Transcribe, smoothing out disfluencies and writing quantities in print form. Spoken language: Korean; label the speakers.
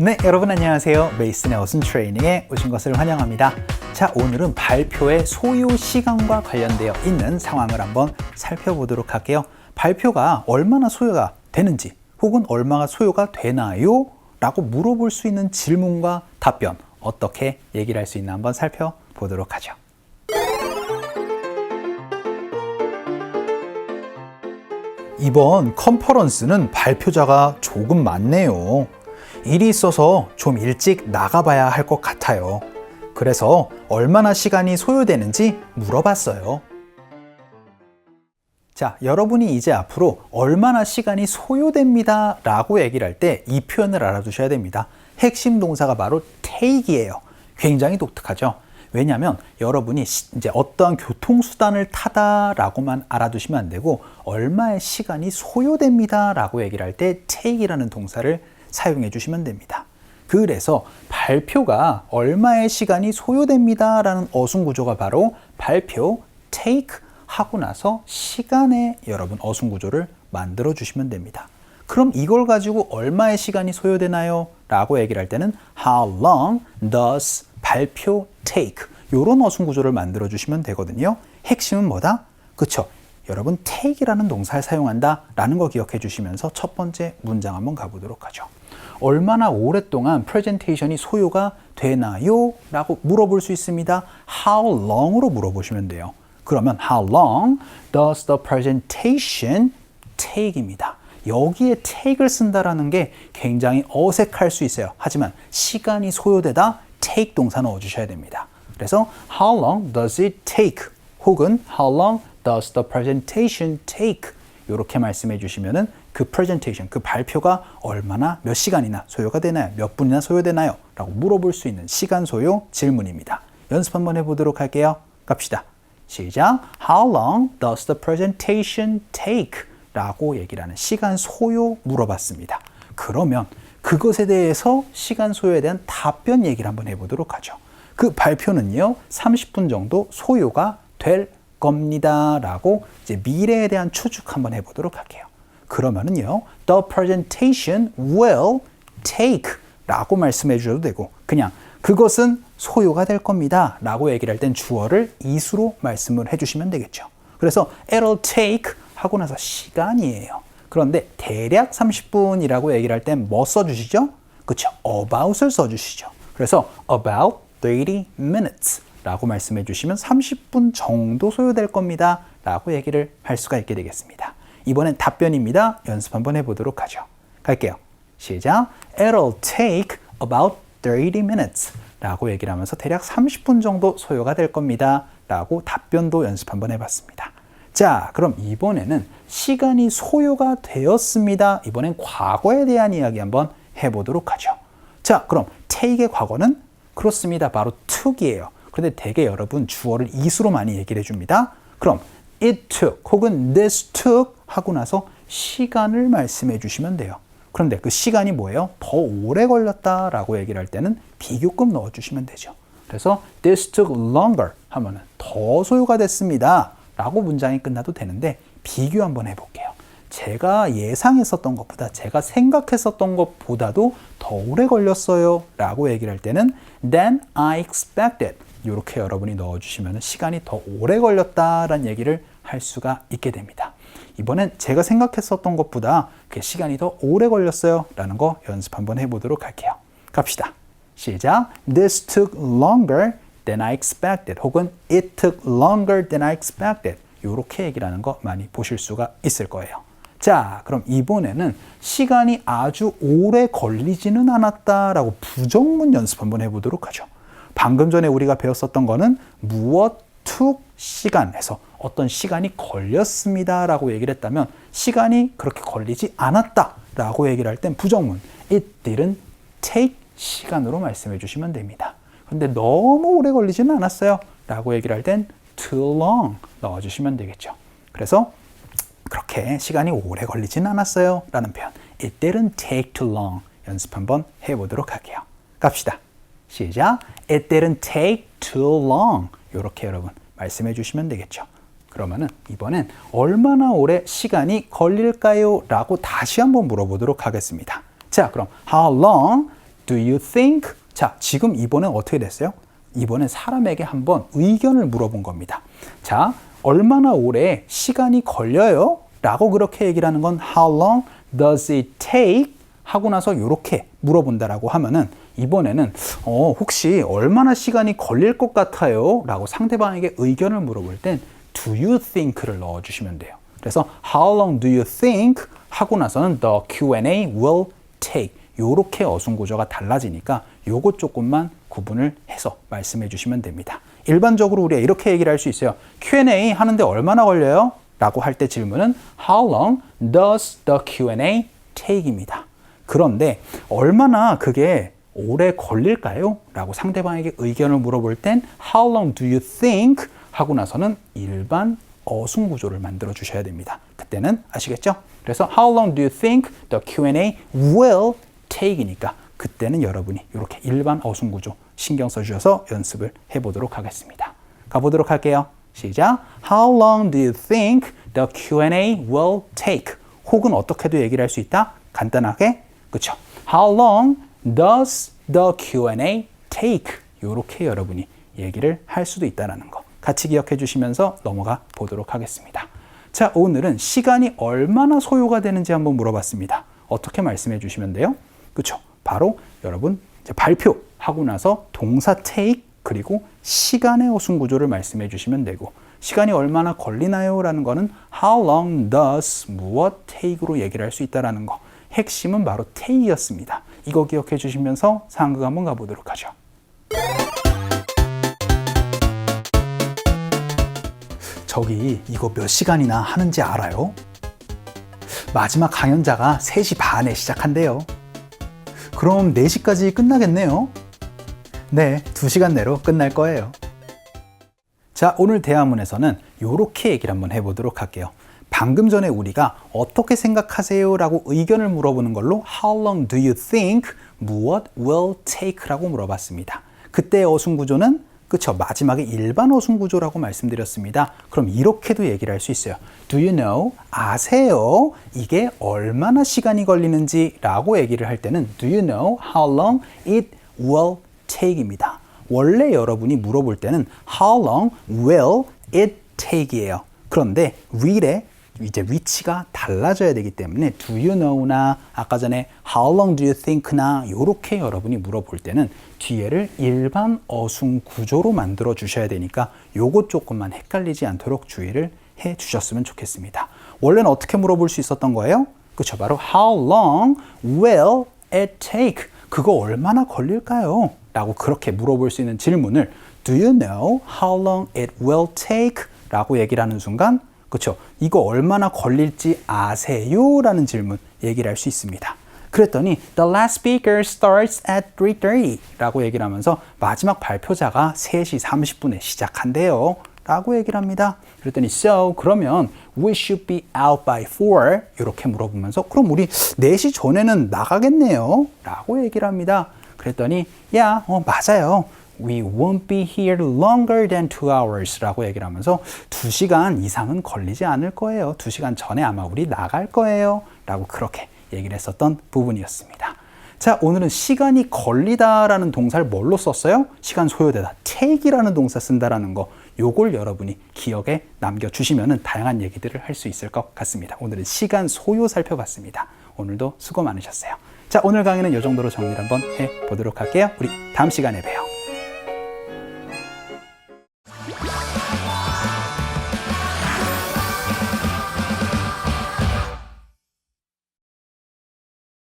Speaker 1: 네, 여러분 안녕하세요. 메이슨의 어순 트레이닝에 오신 것을 환영합니다. 자, 오늘은 발표의 소요 시간과 관련되어 있는 상황을 한번 살펴보도록 할게요. 발표가 얼마나 소요가 되는지 혹은 얼마나 소요가 되나요? 라고 물어볼 수 있는 질문과 답변 어떻게 얘기를 할 수 있나 한번 살펴보도록 하죠. 이번 컨퍼런스는 발표자가 조금 많네요. 일이 있어서 좀 일찍 나가봐야 할 것 같아요. 그래서 얼마나 시간이 소요되는지 물어봤어요. 자, 여러분이 이제 앞으로 얼마나 시간이 소요됩니다 라고 얘기를 할 때 이 표현을 알아두셔야 됩니다. 핵심 동사가 바로 take이에요. 굉장히 독특하죠. 왜냐하면 여러분이 이제 어떠한 교통수단을 타다라고만 알아두시면 안 되고 얼마의 시간이 소요됩니다 라고 얘기를 할 때 take이라는 동사를 사용해 주시면 됩니다. 그래서 발표가 얼마의 시간이 소요됩니다 라는 어순 구조가 바로 발표 take 하고 나서 시간에 여러분 어순 구조를 만들어 주시면 됩니다. 그럼 이걸 가지고 얼마의 시간이 소요되나요? 라고 얘기를 할 때는 How long does 발표 take? 이런 어순 구조를 만들어 주시면 되거든요. 핵심은 뭐다? 그쵸? 여러분 take이라는 동사를 사용한다 라는 거 기억해 주시면서 첫 번째 문장 한번 가보도록 하죠. 얼마나 오랫동안 프레젠테이션이 소요가 되나요? 라고 물어볼 수 있습니다. How long으로 물어보시면 돼요. 그러면 How long does the presentation take입니다. 여기에 take를 쓴다라는 게 굉장히 어색할 수 있어요. 하지만 시간이 소요되다 take 동사 넣어주셔야 됩니다. 그래서 How long does it take? 혹은 How long does the presentation take? 이렇게 말씀해 주시면은 그 presentation, 그 발표가 얼마나 몇 시간이나 소요가 되나요? 몇 분이나 소요되나요? 라고 물어볼 수 있는 시간 소요 질문입니다. 연습 한번 해보도록 할게요. 갑시다. 시작. How long does the presentation take? 라고 얘기를 하는 시간 소요 물어봤습니다. 그러면 그것에 대해서 시간 소요에 대한 답변 얘기를 한번 해보도록 하죠. 그 발표는요, 30분 정도 소요가 될 겁니다. 라고 이제 미래에 대한 추측 한번 해보도록 할게요. 그러면은요, the presentation will take 라고 말씀해 주셔도 되고, 그냥 그것은 소요가 될 겁니다. 라고 얘기를 할 땐 주어를 is로 말씀을 해주시면 되겠죠. 그래서 it'll take 하고 나서 시간이에요. 그런데 대략 30분이라고 얘기를 할 땐 뭐 써주시죠? 그쵸? about을 써주시죠. 그래서 about 30 minutes 라고 말씀해 주시면 30분 정도 소요될 겁니다. 라고 얘기를 할 수가 있게 되겠습니다. 이번엔 답변입니다. 연습 한번 해보도록 하죠. 갈게요. 시작. It'll take about 30 minutes 라고 얘기를 하면서 대략 30분 정도 소요가 될 겁니다. 라고 답변도 연습 한번 해봤습니다. 자, 그럼 이번에는 시간이 소요가 되었습니다. 이번엔 과거에 대한 이야기 한번 해보도록 하죠. 자, 그럼 take의 과거는 그렇습니다. 바로 took이에요. 그런데 대개 여러분 주어를 is로 많이 얘기를 해줍니다. 그럼 it took 혹은 this took 하고 나서 시간을 말씀해 주시면 돼요. 그런데 그 시간이 뭐예요? 더 오래 걸렸다라고 얘기를 할 때는 비교급 넣어주시면 되죠. 그래서 this took longer 하면은 더 소요가 됐습니다. 라고 문장이 끝나도 되는데 비교 한번 해볼게요. 제가 예상했었던 것보다 제가 생각했었던 것보다도 더 오래 걸렸어요. 라고 얘기를 할 때는 than I expected 이렇게 여러분이 넣어주시면 시간이 더 오래 걸렸다라는 얘기를 할 수가 있게 됩니다. 이번엔 제가 생각했었던 것보다 그 시간이 더 오래 걸렸어요 라는 거 연습 한번 해보도록 할게요. 갑시다. 시작. This took longer than I expected 혹은 it took longer than I expected 이렇게 얘기를 하는 거 많이 보실 수가 있을 거예요. 자, 그럼 이번에는 시간이 아주 오래 걸리지는 않았다라고 부정문 연습 한번 해보도록 하죠. 방금 전에 우리가 배웠었던 거는 무엇 took 시간에서 어떤 시간이 걸렸습니다 라고 얘기를 했다면 시간이 그렇게 걸리지 않았다 라고 얘기를 할 땐 부정문 it didn't take 시간으로 말씀해 주시면 됩니다. 근데 너무 오래 걸리지는 않았어요 라고 얘기를 할 땐 too long 넣어주시면 되겠죠. 그래서 그렇게 시간이 오래 걸리지는 않았어요 라는 표현 it didn't take too long 연습 한번 해보도록 할게요. 갑시다. 시작. It didn't take too long 이렇게 여러분 말씀해 주시면 되겠죠. 그러면은 이번엔 얼마나 오래 시간이 걸릴까요? 라고 다시 한번 물어보도록 하겠습니다. 자, 그럼 How long do you think? 자, 지금 이번엔 어떻게 됐어요? 이번엔 사람에게 한번 의견을 물어본 겁니다. 자, 얼마나 오래 시간이 걸려요? 라고 그렇게 얘기를 하는 건 how long does it take? 하고 나서 이렇게 물어본다라고 하면은 이번에는 혹시 얼마나 시간이 걸릴 것 같아요? 라고 상대방에게 의견을 물어볼 땐 do you think를 넣어주시면 돼요. 그래서 how long do you think? 하고 나서는 the Q&A will take. 요렇게 어순구조가 달라지니까 요것 조금만 구분을 해서 말씀해 주시면 됩니다. 일반적으로 우리가 이렇게 얘기를 할 수 있어요. Q&A 하는데 얼마나 걸려요? 라고 할 때 질문은 How long does the Q&A take입니다. 그런데 얼마나 그게 오래 걸릴까요? 라고 상대방에게 의견을 물어볼 땐 How long do you think? 하고 나서는 일반 어순구조를 만들어 주셔야 됩니다. 그때는 아시겠죠? 그래서 How long do you think the Q&A will take이니까 그때는 여러분이 이렇게 일반 어순구조 신경 써주셔서 연습을 해보도록 하겠습니다. 가보도록 할게요. 시작. How long do you think the Q&A will take? 혹은 어떻게도 얘기를 할 수 있다. 간단하게, 그렇죠? How long does the Q&A take? 이렇게 여러분이 얘기를 할 수도 있다는 거 같이 기억해 주시면서 넘어가 보도록 하겠습니다. 자, 오늘은 시간이 얼마나 소요가 되는지 한번 물어봤습니다. 어떻게 말씀해 주시면 돼요? 그렇죠? 바로 여러분 이제 발표하고 나서 동사 take 그리고 시간의 어순구조를 말씀해 주시면 되고 시간이 얼마나 걸리나요? 라는 거는 how long does 무엇 take로 얘기를 할 수 있다는 거. 핵심은 바로 take이었습니다. 이거 기억해 주시면서 상극 한번 가보도록 하죠. 저기 이거 몇 시간이나 하는지 알아요? 마지막 강연자가 3시 반에 시작한대요. 그럼 4시까지 끝나겠네요. 네, 2시간 내로 끝날 거예요. 자, 오늘 대화문에서는 이렇게 얘기를 한번 해보도록 할게요. 방금 전에 우리가 어떻게 생각하세요? 라고 의견을 물어보는 걸로 How long do you think 무엇 will take? 라고 물어봤습니다. 그때의 어순구조는 그쵸, 마지막에 일반 어순구조라고 말씀드렸습니다. 그럼 이렇게도 얘기를 할 수 있어요. Do you know? 아세요? 이게 얼마나 시간이 걸리는지 라고 얘기를 할 때는 Do you know how long it will take입니다. 원래 여러분이 물어볼 때는 How long will it take이에요. 그런데 will의 이제 위치가 달라져야 되기 때문에 Do you know나 아까 전에 How long do you think나 이렇게 여러분이 물어볼 때는 뒤에를 일반 어순 구조로 만들어 주셔야 되니까 요것 조금만 헷갈리지 않도록 주의를 해 주셨으면 좋겠습니다. 원래는 어떻게 물어볼 수 있었던 거예요? 그렇죠. 바로 How long will it take? 그거 얼마나 걸릴까요? 라고 그렇게 물어볼 수 있는 질문을 Do you know how long it will take? 라고 얘기를 하는 순간 그렇죠. 이거 얼마나 걸릴지 아세요? 라는 질문 얘기를 할 수 있습니다. 그랬더니 The last speaker starts at 3:30 라고 얘기를 하면서 마지막 발표자가 3시 30분에 시작한대요. 라고 얘기를 합니다. 그랬더니 So, 그러면 we should be out by 4 이렇게 물어보면서 그럼 우리 4시 전에는 나가겠네요. 라고 얘기를 합니다. 그랬더니 Yeah, 맞아요. We won't be here longer than 2 hours 라고 얘기를 하면서 2시간 이상은 걸리지 않을 거예요. 2시간 전에 아마 우리 나갈 거예요. 라고 그렇게 얘기를 했었던 부분이었습니다. 자, 오늘은 시간이 걸리다라는 동사를 뭘로 썼어요? 시간 소요되다. take이라는 동사 쓴다라는 거. 요걸 여러분이 기억에 남겨주시면 다양한 얘기들을 할 수 있을 것 같습니다. 오늘은 시간 소요 살펴봤습니다. 오늘도 수고 많으셨어요. 자, 오늘 강의는 이 정도로 정리를 한번 해보도록 할게요. 우리 다음 시간에 봬요.